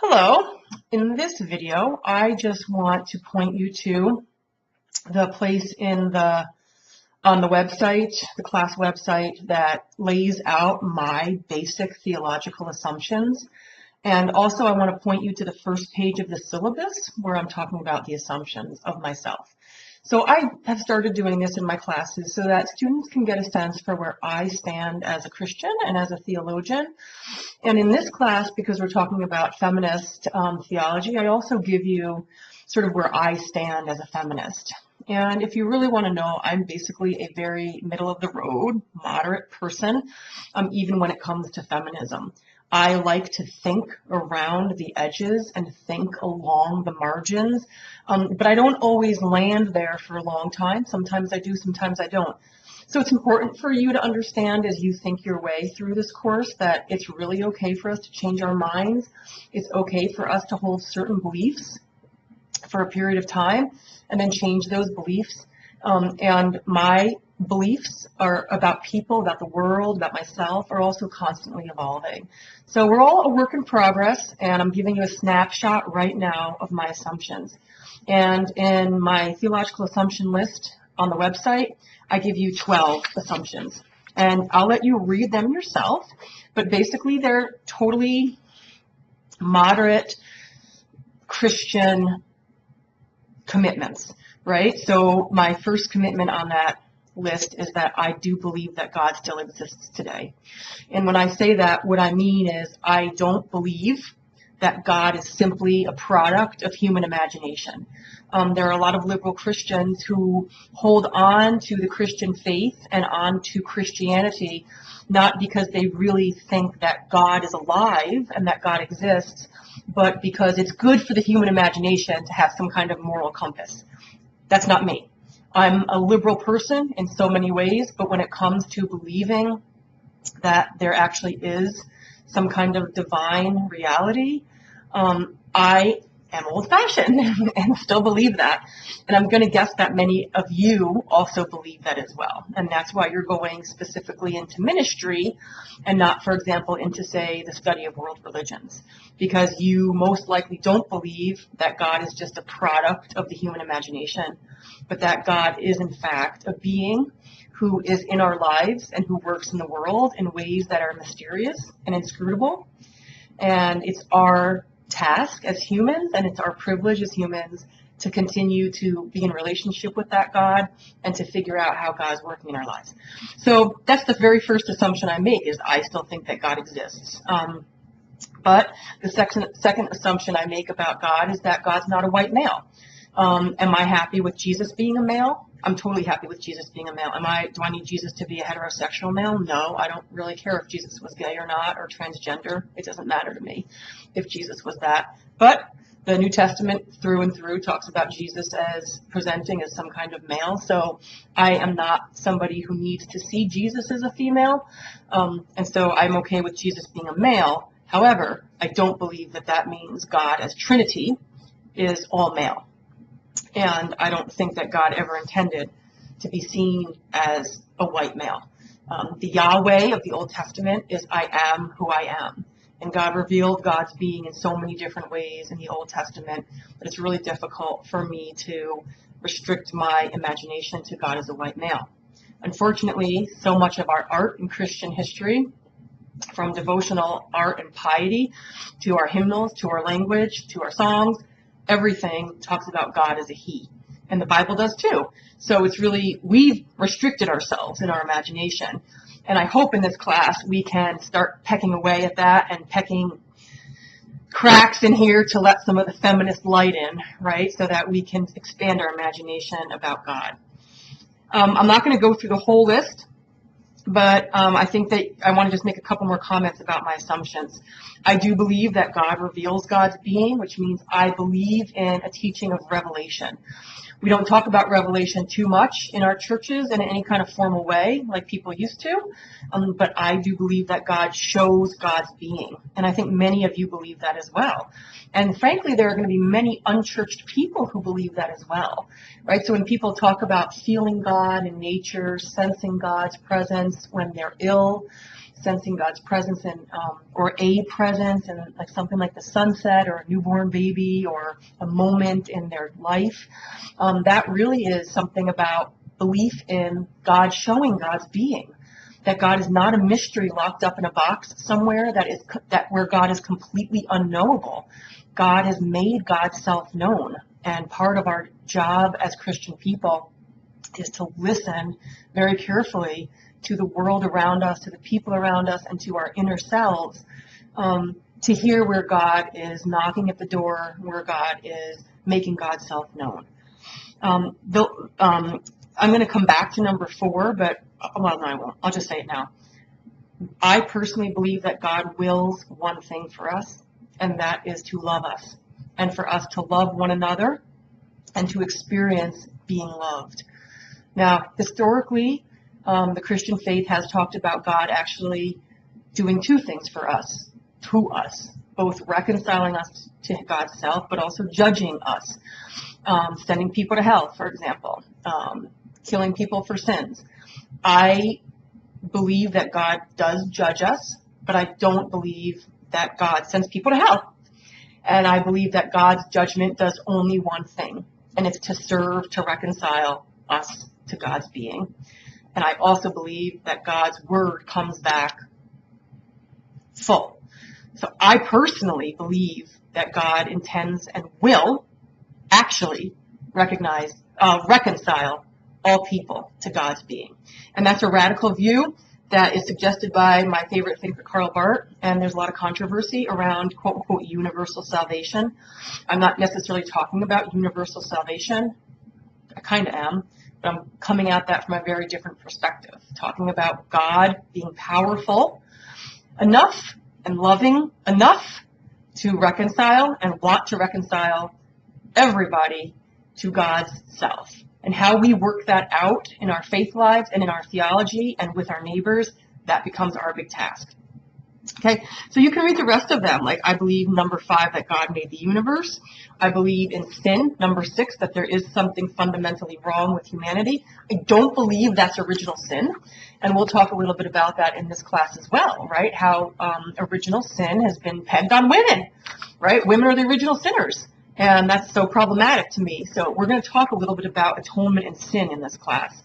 Hello. In this video, I just want to point you to the place on the website, the class website, that lays out my basic theological assumptions. And also I want to point you to the first page of the syllabus where I'm talking about the assumptions of myself. So I have started doing this in my classes so that students can get a sense for where I stand as a Christian and as a theologian. And in this class, because we're talking about feminist theology, I also give you sort of where I stand as a feminist. And if you really want to know, I'm basically a very middle of the road, moderate person, even when it comes to feminism. I like to think around the edges and think along the margins, but I don't always land there for a long time. Sometimes I do, sometimes I don't. So it's important for you to understand as you think your way through this course that it's really okay for us to change our minds. It's okay for us to hold certain beliefs for a period of time and then change those beliefs. And my beliefs are about people, about the world, about myself, are also constantly evolving. So we're all a work in progress, and I'm giving you a snapshot right now of my assumptions. And in my theological assumption list on the website, I give you 12 assumptions. And I'll let you read them yourself, but basically they're totally moderate Christian commitments, right? So my first commitment on that list is that I do believe that God still exists today. And when I say that, what I mean is I don't believe that God is simply a product of human imagination. There are a lot of liberal Christians who hold on to the Christian faith and on to Christianity, not because they really think that God is alive and that God exists, but because it's good for the human imagination to have some kind of moral compass. That's not me. I'm a liberal person in so many ways, but when it comes to believing that there actually is some kind of divine reality, I am old-fashioned and still believe that. And I'm going to guess that many of you also believe that as well. And that's why you're going specifically into ministry and not, for example, into, say, the study of world religions, because you most likely don't believe that God is just a product of the human imagination, but that God is, in fact, a being who is in our lives and who works in the world in ways that are mysterious and inscrutable. And it's our task as humans, and it's our privilege as humans to continue to be in relationship with that God and to figure out how God's working in our lives. So that's the very first assumption I make, is I still think that God exists. But the second assumption I make about God is that God's not a white male. Am I happy with Jesus being a male? I'm totally happy with Jesus being a male. Do I need Jesus to be a heterosexual male? No, I don't really care if Jesus was gay or not, or transgender. It doesn't matter to me if Jesus was that. But the New Testament through and through talks about Jesus as presenting as some kind of male. So I am not somebody who needs to see Jesus as a female. And so I'm okay with Jesus being a male. However, I don't believe that that means God as Trinity is all male. And I don't think that God ever intended to be seen as a white male. The Yahweh of the Old Testament is I am who I am. And God revealed God's being in so many different ways in the Old Testament that it's really difficult for me to restrict my imagination to God as a white male. Unfortunately, so much of our art in Christian history, from devotional art and piety to our hymnals, to our language, to our songs, everything talks about God as a he. And the Bible does too. So it's really, we've restricted ourselves in our imagination. And I hope in this class we can start pecking away at that and pecking cracks in here to let some of the feminist light in, right? So that we can expand our imagination about God. I'm not going to go through the whole list, but I think that I want to just make a couple more comments about my assumptions. I do believe that God reveals God's being, which means I believe in a teaching of revelation. We don't talk about revelation too much in our churches in any kind of formal way like people used to, but I do believe that God shows God's being, and I think many of you believe that as well. And frankly, there are going to be many unchurched people who believe that as well, right? So when people talk about feeling God in nature, sensing God's presence when they're ill, sensing God's presence in, or a presence in like something like the sunset or a newborn baby or a moment in their life. That really is something about belief in God showing God's being. That God is not a mystery locked up in a box somewhere where God is completely unknowable. God has made God's self known, and part of our job as Christian people is to listen very carefully to the world around us, to the people around us, and to our inner selves, to hear where God is knocking at the door, where God is making God's self known. I'm going to come back to number 4, but well, no, I won't. I'll just say it now. I personally believe that God wills one thing for us, and that is to love us, and for us to love one another, and to experience being loved. Now, historically, the Christian faith has talked about God actually doing 2 things for us, to us, both reconciling us to God's self, but also judging us, sending people to hell, for example, killing people for sins. I believe that God does judge us, but I don't believe that God sends people to hell. And I believe that God's judgment does only one thing, and it's to serve, to reconcile us to God's being. And I also believe that God's word comes back full. So I personally believe that God intends and will actually reconcile all people to God's being. And that's a radical view that is suggested by my favorite thinker, Karl Barth, and there's a lot of controversy around quote-unquote universal salvation. I'm not necessarily talking about universal salvation. I kind of am, but I'm coming at that from a very different perspective, talking about God being powerful enough and loving enough to reconcile and want to reconcile everybody to God's self. And how we work that out in our faith lives and in our theology and with our neighbors, that becomes our big task. Okay, so you can read the rest of them. Like, I believe number 5, that God made the universe. I believe in sin. Number 6, that there is something fundamentally wrong with humanity. I don't believe that's original sin. And we'll talk a little bit about that in this class as well, right? How original sin has been pegged on women, right? Women are the original sinners. And that's so problematic to me. So we're going to talk a little bit about atonement and sin in this class.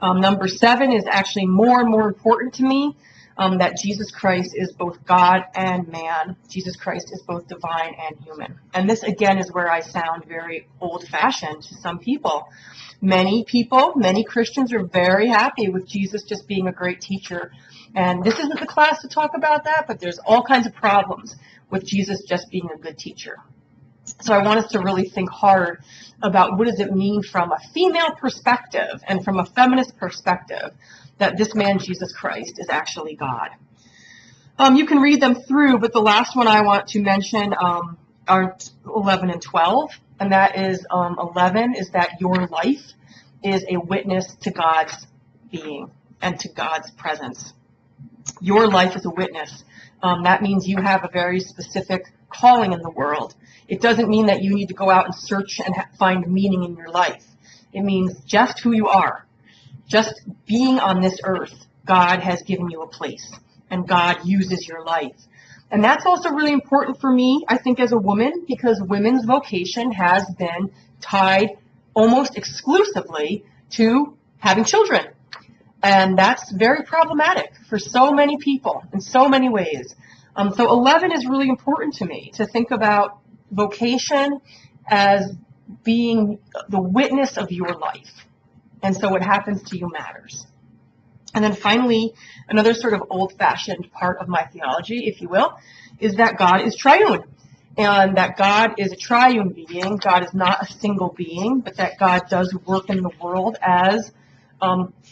Number 7 is actually more and more important to me, that Jesus Christ is both God and man. Jesus Christ is both divine and human. And this, again, is where I sound very old-fashioned to some people. Many Christians are very happy with Jesus just being a great teacher. And this isn't the class to talk about that, but there's all kinds of problems with Jesus just being a good teacher. So I want us to really think hard about what does it mean from a female perspective and from a feminist perspective that this man, Jesus Christ, is actually God. You can read them through, but the last one I want to mention are 11 and 12, and that is 11 is that your life is a witness to God's being and to God's presence. Your life is a witness. That means you have a very specific calling in the world. It doesn't mean that you need to go out and search and find meaning in your life. It means just who you are. Just being on this earth, God has given you a place, and God uses your life. And that's also really important for me, I think, as a woman, because women's vocation has been tied almost exclusively to having children. And that's very problematic for so many people in so many ways. So 11 is really important to me, to think about vocation as being the witness of your life. And so what happens to you matters. And then finally, another sort of old-fashioned part of my theology, if you will, is that God is triune. And that God is a triune being. God is not a single being, but that God does work in the world as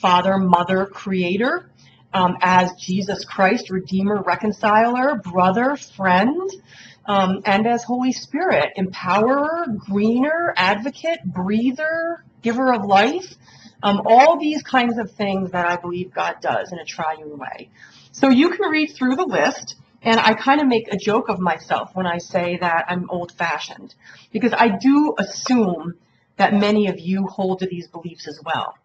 Father, Mother, Creator, as Jesus Christ, Redeemer, Reconciler, Brother, Friend, and as Holy Spirit, Empowerer, Greener, Advocate, Breather, Giver of Life. All these kinds of things that I believe God does in a triune way. So you can read through the list, and I kind of make a joke of myself when I say that I'm old-fashioned, because I do assume that many of you hold to these beliefs as well.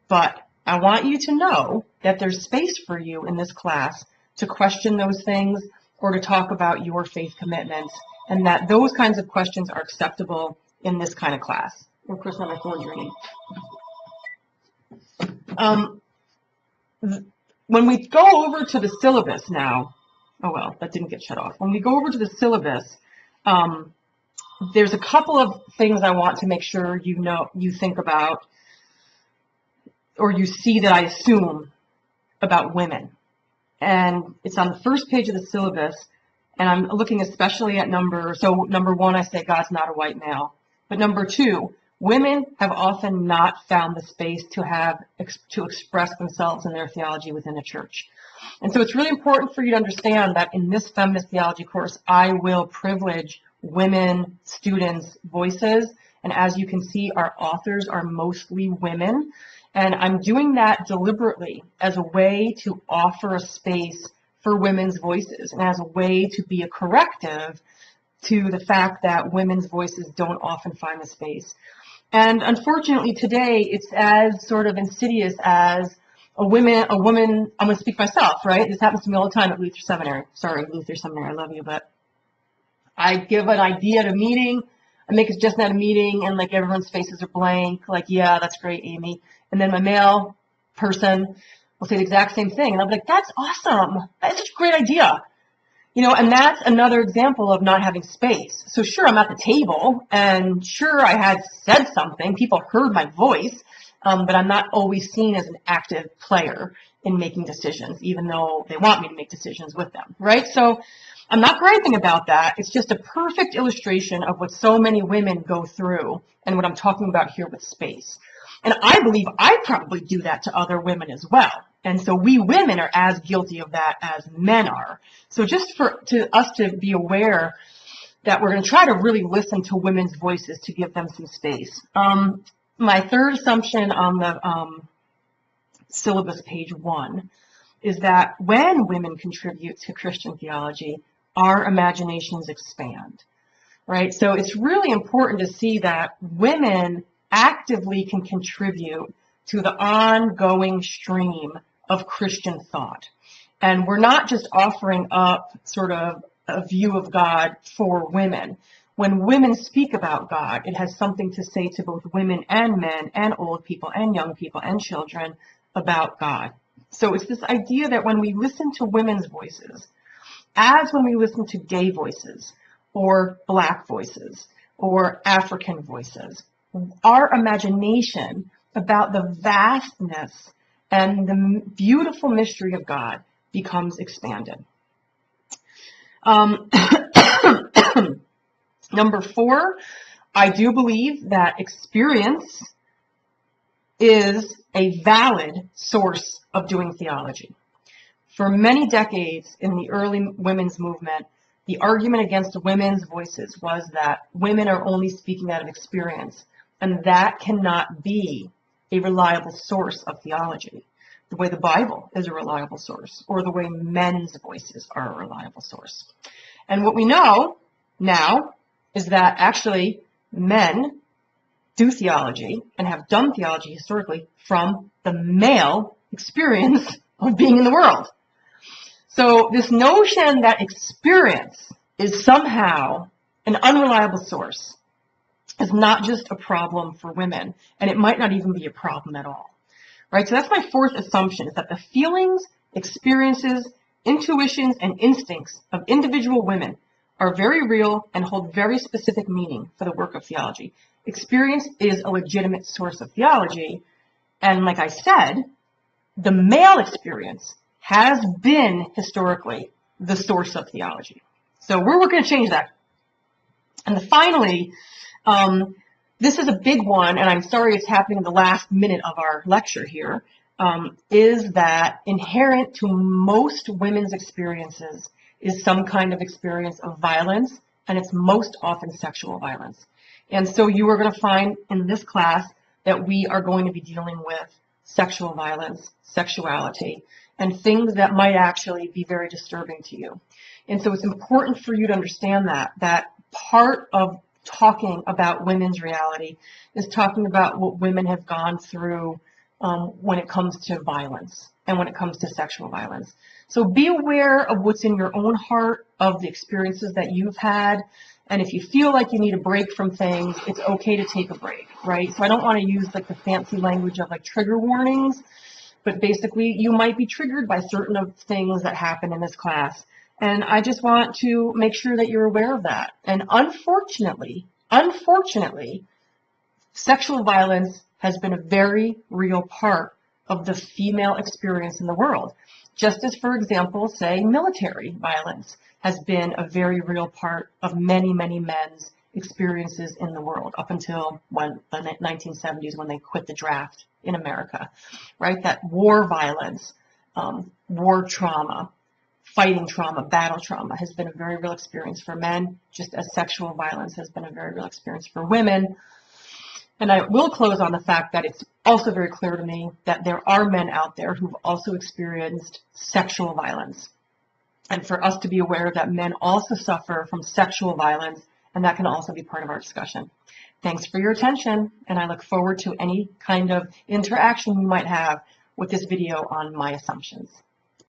But I want you to know that there's space for you in this class to question those things or to talk about your faith commitments, and that those kinds of questions are acceptable in this kind of class. Of course, not my phone's ringing. When we go over to the syllabus now, oh well, that didn't get shut off. When we go over to the syllabus, there's a couple of things I want to make sure you think about, or you see that I assume about women. And it's on the first page of the syllabus, and I'm looking especially at number one, I say God's not a white male. But number two, women have often not found the space to express themselves in their theology within the church. And so it's really important for you to understand that in this feminist theology course, I will privilege women students' voices. And as you can see, our authors are mostly women. And I'm doing that deliberately as a way to offer a space for women's voices and as a way to be a corrective to the fact that women's voices don't often find the space. And unfortunately today, it's as sort of insidious as a woman, I'm going to speak myself, right? This happens to me all the time at Luther Seminary. Sorry, Luther Seminary, I love you, but I give an idea at a meeting, I make a suggestion at a meeting, and like everyone's faces are blank, like, yeah, that's great, Amy. And then my male person will say the exact same thing. And I'll be like, that's awesome. That's such a great idea. You know, and that's another example of not having space. So sure, I'm at the table, and sure, I had said something. People heard my voice, but I'm not always seen as an active player in making decisions, even though they want me to make decisions with them, right? So I'm not griping about that. It's just a perfect illustration of what so many women go through and what I'm talking about here with space. And I believe I probably do that to other women as well. And so we women are as guilty of that as men are. So just for us to be aware that we're going to try to really listen to women's voices to give them some space. My third assumption on the syllabus, page 1, is that when women contribute to Christian theology, our imaginations expand, right? So it's really important to see that women actively can contribute to the ongoing stream of Christian thought. And we're not just offering up sort of a view of God for women. When women speak about God, it has something to say to both women and men and old people and young people and children about God. So it's this idea that when we listen to women's voices, as when we listen to gay voices or black voices or African voices, our imagination about the vastness and the beautiful mystery of God becomes expanded. Number 4, I do believe that experience is a valid source of doing theology. For many decades in the early women's movement, the argument against women's voices was that women are only speaking out of experience, and that cannot be a reliable source of theology, the way the Bible is a reliable source, or the way men's voices are a reliable source. And what we know now is that actually men do theology and have done theology historically from the male experience of being in the world. So this notion that experience is somehow an unreliable source is not just a problem for women, and it might not even be a problem at all, right? So that's my 4th assumption, is that the feelings, experiences, intuitions, and instincts of individual women are very real and hold very specific meaning for the work of theology. Experience is a legitimate source of theology, and like I said, the male experience has been historically the source of theology. So we're working to change that. And finally, this is a big one, and I'm sorry it's happening in the last minute of our lecture here, is that inherent to most women's experiences is some kind of experience of violence, and it's most often sexual violence. And so you are going to find in this class that we are going to be dealing with sexual violence, sexuality, and things that might actually be very disturbing to you. And so it's important for you to understand that part of talking about women's reality is talking about what women have gone through when it comes to violence and when it comes to sexual violence. So be aware of what's in your own heart, of the experiences that you've had. And if you feel like you need a break from things, it's okay to take a break, right? So I don't want to use like the fancy language of like trigger warnings, but basically you might be triggered by certain of things that happen in this class. And I just want to make sure that you're aware of that. And unfortunately, sexual violence has been a very real part of the female experience in the world. Just as, for example, say military violence has been a very real part of many, many men's experiences in the world up until the 1970s when they quit the draft in America, right? That war violence, war trauma, fighting trauma, battle trauma has been a very real experience for men, just as sexual violence has been a very real experience for women. And I will close on the fact that it's also very clear to me that there are men out there who've also experienced sexual violence. And for us to be aware that men also suffer from sexual violence, and that can also be part of our discussion. Thanks for your attention, and I look forward to any kind of interaction you might have with this video on my assumptions.